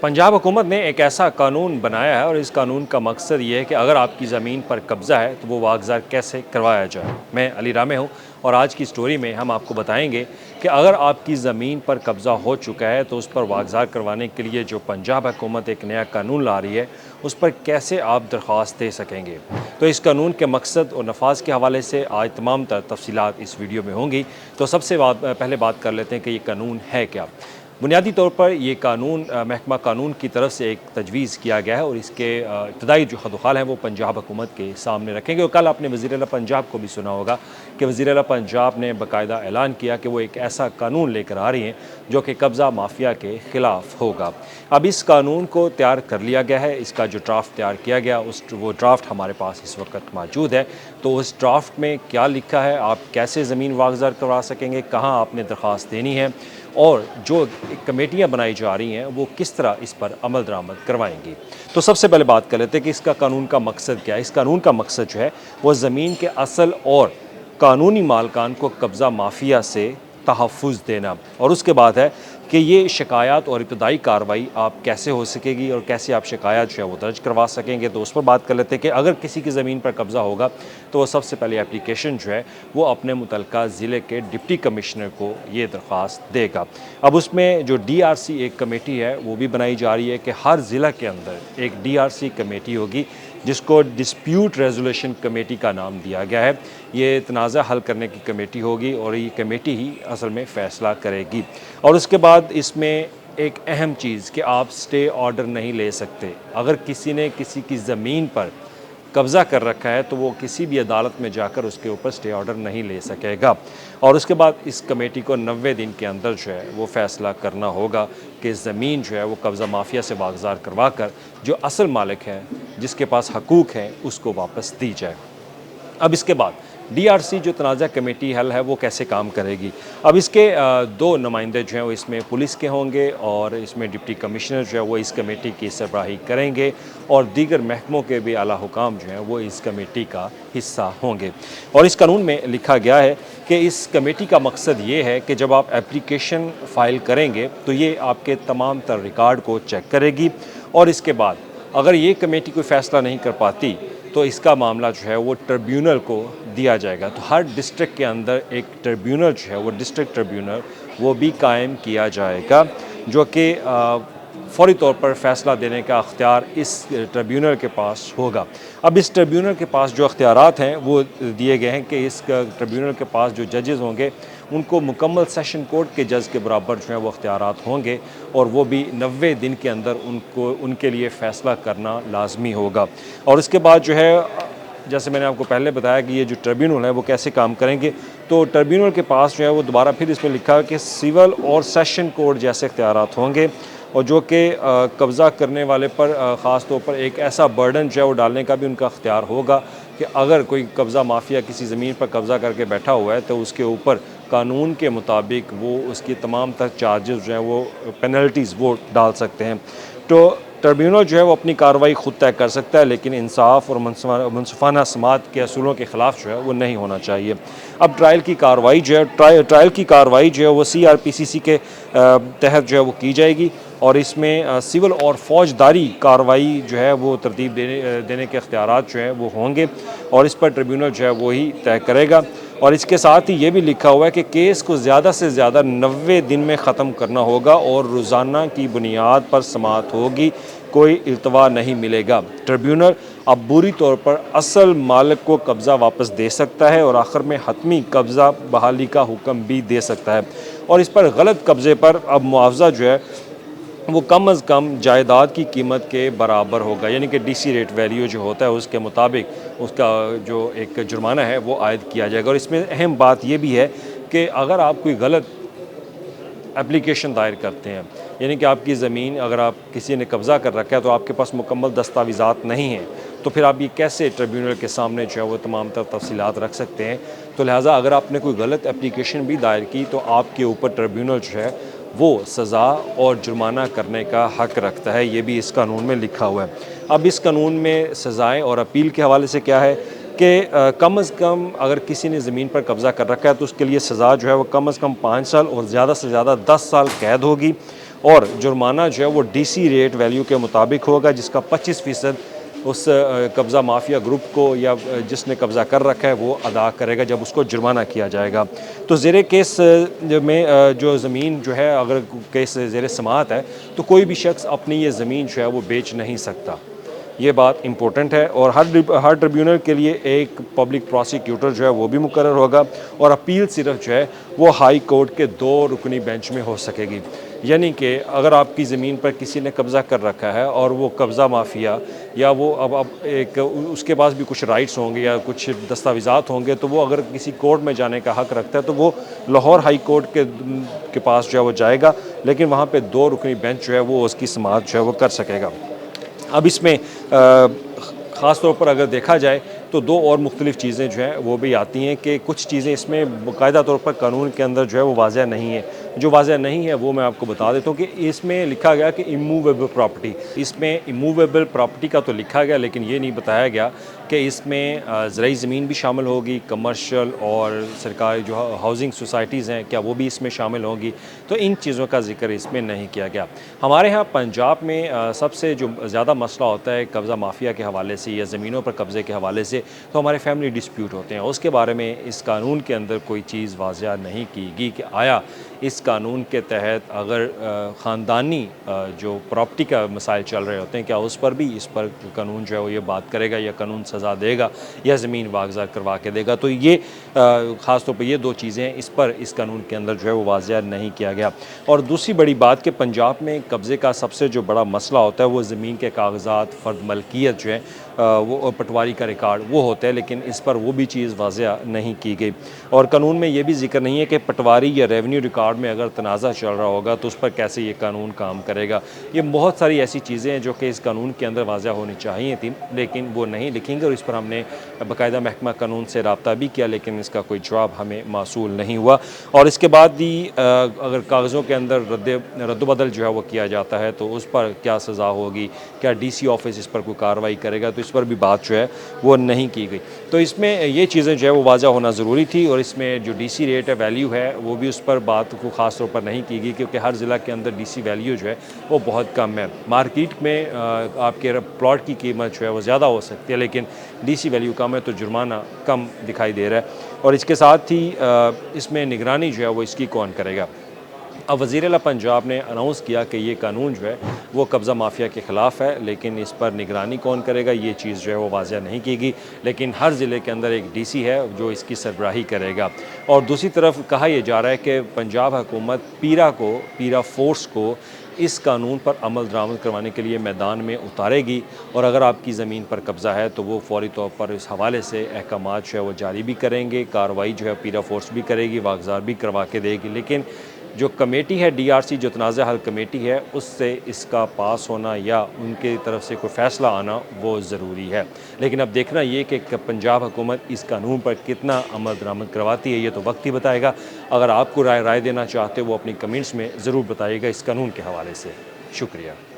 पंजाब हुकूमत ने एक ऐसा कानून बनाया है और इस कानून का मकसद ये है कि अगर आपकी ज़मीन पर कब्ज़ा है तो वो वागज़ार कैसे करवाया जाए। मैं अली रामे हूँ और आज की स्टोरी में हम आपको बताएंगे कि अगर आपकी ज़मीन पर कब्ज़ा हो चुका है तो उस पर वागज़ार करवाने के लिए जो पंजाब हुकूमत एक नया कानून ला रही है उस पर कैसे आप दरख्वास्त दे सकेंगे। तो इस कानून के मकसद और नफाज के हवाले से आज तमाम तफसीलात इस वीडियो में होंगी। तो सबसे पहले बात कर लेते हैं कि ये कानून है क्या। बुनियादी तौर पर ये कानून महकमा कानून की तरफ से एक तजवीज़ किया गया है और इसके इब्तदाई जो खदोखाल हैं वो पंजाब हुकूमत के सामने रखेंगे। और कल आपने वज़ीर आला पंजाब को भी सुना होगा कि वज़ीर आला पंजाब ने बाकायदा ऐलान किया कि वो एक ऐसा कानून लेकर आ रही हैं जो कि कब्ज़ा माफिया के ख़िलाफ़ होगा। अब इस कानून को तैयार कर लिया गया है, इसका जो ड्राफ्ट तैयार किया गया वो ड्राफ्ट हमारे पास इस वक्त मौजूद है। तो उस ड्राफ्ट में क्या लिखा है, आप कैसे ज़मीन वागज़ार करवा सकेंगे, कहाँ आपने दरख्वास्त देनी है और जो कमेटियाँ बनाई जा रही हैं वो किस तरह इस पर अमल दरामद करवाएंगी। तो सबसे पहले बात कर लेते हैं कि इसका कानून का मकसद क्या है। इस कानून का मकसद जो है वो ज़मीन के असल और कानूनी मालकान को कब्ज़ा माफिया से तहफ़्फ़ुज़ देना, और उसके बाद है कि ये शिकायत और इब्तदाई कार्रवाई आप कैसे हो सकेगी और कैसे आप शिकायत जो है वो दर्ज करवा सकेंगे। तो उस पर बात कर लेते हैं कि अगर किसी की ज़मीन पर कब्ज़ा होगा तो वो सबसे पहले एप्लीकेशन जो है वो अपने मुतल्लिका ज़िले के डिप्टी कमिश्नर को ये दरख्वास्त देगा। अब उसमें जो DRC एक कमेटी है वो भी बनाई जा रही है कि हर ज़िला के अंदर एक DRC कमेटी होगी जिसको डिस्प्यूट रेजोल्यूशन कमेटी का नाम दिया गया है। ये तनाज़ा हल करने की कमेटी होगी और ये कमेटी ही असल में फ़ैसला करेगी। और उसके बाद इसमें एक अहम चीज़ कि आप स्टे ऑर्डर नहीं ले सकते। अगर किसी ने किसी की ज़मीन पर कब्ज़ा कर रखा है तो वो किसी भी अदालत में जाकर उसके ऊपर स्टे ऑर्डर नहीं ले सकेगा। और उसके बाद इस कमेटी को 90 दिन के अंदर जो है वो फ़ैसला करना होगा कि ज़मीन जो है वो कब्ज़ा माफिया से वागज़ार करवा कर जो असल मालिक है, जिसके पास हकूक़ हैं, उसको वापस दी जाए। अब इसके बाद DRC जो तनाज़ा कमेटी हल है वो कैसे काम करेगी। अब इसके दो नुमाइंदे जो हैं वो इसमें पुलिस के होंगे और इसमें डिप्टी कमिश्नर जो है वो इस कमेटी की सरबराही करेंगे और दीगर महकमों के भी आला हुकाम जो हैं वो इस कमेटी का हिस्सा होंगे। और इस कानून में लिखा गया है कि इस कमेटी का मकसद ये है कि जब आप एप्लीकेशन फ़ाइल करेंगे तो ये आपके तमाम तर रिकॉर्ड को चेक करेगी और इसके बाद अगर ये कमेटी कोई फ़ैसला नहीं कर पाती तो इसका मामला जो है वो ट्रिब्यूनल को दिया जाएगा। तो हर डिस्ट्रिक्ट के अंदर एक ट्रिब्यूनल जो है वो डिस्ट्रिक्ट ट्रिब्यूनल वो भी कायम किया जाएगा जो कि फ़ौरी तौर पर फ़ैसला देने का अख्तियार इस ट्रिब्यूनल के पास होगा। अब इस ट्रिब्यूनल के पास जो अख्तियारात हैं वो दिए गए हैं कि इस ट्रिब्यूनल के पास जो जजेज़ होंगे उनको मुकम्मल सेशन कोर्ट के जज के बराबर जो है वो अख्तियारात होंगे और वो भी 90 दिन के अंदर उनके लिए फ़ैसला करना लाजमी होगा। और उसके बाद जो है जैसे मैंने आपको पहले बताया कि ये जो ट्रिब्यूनल है वो कैसे काम करेंगे, तो ट्रिब्यूनल के पास जो है वो दोबारा फिर इसमें लिखा है कि सिविल और सेशन कोर्ट जैसे अख्तियारात होंगे और जो कि कब्ज़ा करने वाले पर ख़ास तौर पर एक ऐसा बर्डन जो है वो डालने का भी उनका अख्तियार होगा कि अगर कोई कब्ज़ा माफिया किसी ज़मीन पर कब्ज़ा करके बैठा हुआ है तो उसके ऊपर कानून के मुताबिक वो उसकी तमाम तर चार्जेस जो हैं वो पेनल्टीज़ वो डाल सकते हैं। तो ट्रिब्यूनल जो है वो अपनी कार्रवाई ख़ुद तय कर सकता है, लेकिन इंसाफ और मुनसिफाना समात के असूलों के ख़िलाफ़ जो है वो नहीं होना चाहिए। अब ट्रायल की कार्रवाई जो है ट्रायल की कार्रवाई जो है वो CRPCC के तहत जो है वो की जाएगी और इसमें सिविल और फ़ौजदारी कार्रवाई जो है वो तरतीब देने के अख्तियारात जो है वो होंगे और इस पर ट्रिब्यूनल जो है वो ही तय करेगा। और इसके साथ ही ये भी लिखा हुआ है कि केस को ज़्यादा से ज़्यादा 90 दिन में ख़त्म करना होगा और रोज़ाना की बुनियाद पर समाअत होगी, कोई इल्तवा नहीं मिलेगा। ट्रिब्यूनल अब बुरी तौर पर असल मालिक को कब्ज़ा वापस दे सकता है और आखिर में हतमी कब्ज़ा बहाली का हुक्म भी दे सकता है और इस पर गलत कब्ज़े पर अब मुआवजा जो है वो कम अज़ कम जायदाद की कीमत के बराबर होगा, यानी कि DC रेट वैल्यू जो होता है उसके मुताबिक उसका जो एक जुर्माना है वो आयद किया जाएगा। और इसमें अहम बात ये भी है कि अगर आप कोई गलत एप्लीकेशन दायर करते हैं, यानी कि आपकी ज़मीन अगर आप किसी ने कब्ज़ा कर रखा है तो आपके पास मुकम्मल दस्तावेज़ात नहीं हैं, तो फिर आप ये कैसे ट्रिब्यूनल के सामने जो है वो तमाम तर तफसीलात रख सकते हैं। तो लिहाजा अगर आपने कोई गलत एप्लीकेशन भी दायर की तो आपके ऊपर ट्रिब्यूनल जो है वो सज़ा और जुर्माना करने का हक़ रखता है। ये भी इस कानून में लिखा हुआ है। अब इस कानून में सज़ाएँ और अपील के हवाले से क्या है कि कम अज़ कम अगर किसी ने ज़मीन पर कब्ज़ा कर रखा है तो उसके लिए सज़ा जो है वो कम अज़ कम 5 साल और ज़्यादा से ज़्यादा 10 साल कैद होगी और जुर्माना जो है वो डीसी रेट वैल्यू के मुताबिक होगा, जिसका 25% उस कब्ज़ा माफिया ग्रुप को या जिसने कब्ज़ा कर रखा है वो अदा करेगा जब उसको जुर्माना किया जाएगा। तो ज़ेरे केस में जो ज़मीन जो है, अगर केस ज़ेरे समाअत है तो कोई भी शख्स अपनी ये ज़मीन जो है वो बेच नहीं सकता। ये बात इम्पोर्टेंट है। और हर ट्रिब्यूनल के लिए एक पब्लिक प्रोसिक्यूटर जो है वो भी मुकर्रर होगा, और अपील सिर्फ जो है वो हाई कोर्ट के 2 रुकनी बेंच में हो सकेगी। यानी कि अगर आपकी ज़मीन पर किसी ने कब्ज़ा कर रखा है और वो कब्ज़ा माफिया या वो अब एक उसके पास भी कुछ राइट्स होंगे या कुछ दस्तावेज़ात होंगे, तो वो अगर किसी कोर्ट में जाने का हक़ रखता है तो वो लाहौर हाई कोर्ट के पास जो है वो जाएगा, लेकिन वहाँ पे 2 रुकनी बेंच जो है वो उसकी समाअत जो है वो कर सकेगा। अब इसमें ख़ास तौर पर अगर देखा जाए तो 2 और मुख्तलिफ़ चीज़ें जो हैं वो भी आती हैं कि कुछ चीज़ें इसमें बाकायदा तौर पर कानून के अंदर जो है वो वाज़ह नहीं है। जो वाज़ह नहीं है वो मैं आपको बता देता हूँ कि इसमें लिखा गया कि इमूवेबल प्रॉपर्टी, इसमें इमूवेबल प्रॉपर्टी का तो लिखा गया, लेकिन ये नहीं बताया गया कि इसमें ज़राई ज़मीन भी शामिल होगी, कमर्शियल और सरकारी जो हाउसिंग सोसाइटीज़ हैं क्या वो भी इसमें शामिल होंगी। तो इन चीज़ों का ज़िक्र इसमें नहीं किया गया। हमारे यहाँ पंजाब में सबसे जो ज़्यादा मसला होता है कब्ज़ा माफिया के हवाले से या ज़मीनों पर कब्ज़े के हवाले से, तो हमारे फैमिली डिस्प्यूट होते हैं। उसके बारे में इस कानून के अंदर कोई चीज़ वाज़ह नहीं की गई कि आया इस कानून के तहत अगर ख़ानदानी जो प्रॉपर्टी का मसाइल चल रहे होते हैं क्या उस पर भी इस पर कानून जो है वो ये बात करेगा या कानून सज़ा देगा या ज़मीन वागज़ा करवा के देगा। तो ये ख़ास तौर पर ये 2 चीज़ें हैं, इस पर इस कानून के अंदर जो है वो वाज़ह नहीं किया गया। और दूसरी बड़ी बात कि पंजाब में कब्ज़े का सबसे जो बड़ा मसला होता है वो ज़मीन के कागज़ात, फ़र्द मलकियत जो है वो पटवारी का रिकॉर्ड वो होता है, लेकिन इस पर वो भी चीज़ वाज़ह नहीं की गई। और कानून में ये भी ज़िक्र नहीं है कि पटवारी या रेवेन्यू रिकॉर्ड में अगर तनाज़ा चल रहा होगा तो उस पर कैसे ये कानून काम करेगा। ये बहुत सारी ऐसी चीज़ें हैं जो कि इस कानून के अंदर वाज़ह होनी चाहिए थी, लेकिन वो नहीं लिखेंगे। और इस पर हमने बाकायदा महकमा कानून से रब्ता भी किया, लेकिन इसका कोई जवाब हमें मासूल नहीं हुआ। और इसके बाद भी अगर कागज़ों के अंदर रद्द-बदल जो है वो किया जाता है तो उस पर क्या सज़ा होगी, क्या डीसी ऑफिस इस पर कोई कार्रवाई करेगा, तो इस पर भी बात जो है वो नहीं की गई। तो इसमें ये चीज़ें जो है वो वाज़ह होना ज़रूरी थी। और इसमें जो डीसी रेट है, वैल्यू है, वो भी उस पर बात को ख़ास तौर पर नहीं की गई, क्योंकि हर ज़िला के अंदर डीसी वैल्यू जो है वो बहुत कम है। मार्केट में आपके प्लॉट की कीमत जो है वो ज़्यादा हो सकती है, लेकिन डीसी वैल्यू कम है तो जुर्माना कम दिखाई दे रहा है। और इसके साथ ही इसमें निगरानी जो है वो इसकी कौन करेगा। अब वज़ीर आला पंजाब ने अनाउंस किया कि ये कानून जो है वो कब्ज़ा माफिया के ख़िलाफ़ है, लेकिन इस पर निगरानी कौन करेगा ये चीज़ जो है वो वाज़ह नहीं की गई। लेकिन हर ज़िले के अंदर एक डीसी है जो इसकी सरबराही करेगा। और दूसरी तरफ कहा यह जा रहा है कि पंजाब हुकूमत पीरा फोर्स को इस कानून पर अमल दरामद करवाने के लिए मैदान में उतारेगी, और अगर आपकी ज़मीन पर कब्ज़ा है तो वो फ़ौरी तौर पर इस हवाले से अहकामात जो है वो जारी भी करेंगे, कार्रवाई जो है पीरा फोर्स भी करेगी, वागज़ार भी करवा के देगी। लेकिन जो कमेटी है डीआरसी, जो तनाज़ा हल कमेटी है, उससे इसका पास होना या उनके तरफ से कोई फ़ैसला आना वो ज़रूरी है। लेकिन अब देखना ये कि पंजाब हुकूमत इस कानून पर कितना अमल दरामद करवाती है ये तो वक्त ही बताएगा। अगर आपको राय देना चाहते हो वो अपनी कमेंट्स में ज़रूर बताइएगा इस कानून के हवाले से। शुक्रिया।